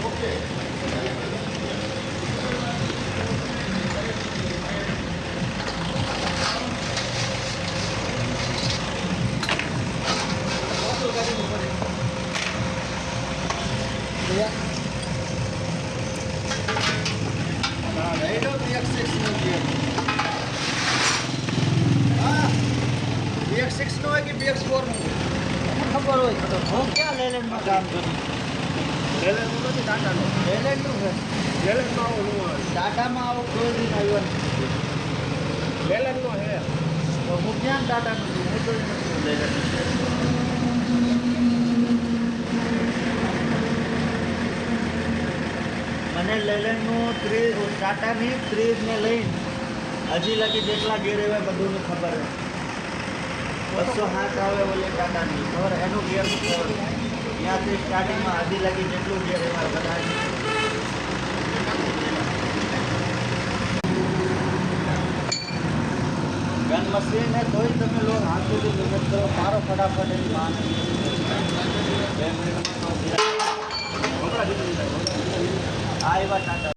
okay BX6 નો હોય કે BX4 નો ખબર હોય તો હું ક્યાં લેલેન્ડમાં કામ કરું લેલેન્ડનું નથી ટાટાનું લેલેન્ડનું છે લેલેન્ડમાં આવું ન આવે ટાટામાં આવો કોઈ દિન આવ્યો નથી લેલેન્ડનો છે તો હું ક્યાં ટાટાનું છું હું તો નથી લેલેન્ડ મને લેલેન્ડનું ટાટાની 30 ને લઈને હજી લગી જેટલા ગેર એવા બધુંની ખબર છે 207 આવે ઓલી ટાટાની ખબર એનું ગેર ખબર ત્યાંથી સ્ટાર્ટિંગમાં હજી લગી જેટલું ગેર એવા બધા ગન મશીન ને તોય તમે લોક હાથ સુધી મહેનત કરો મારો ફટાફટ એની માન 2 મિનિટમાં આ એવા ટાટા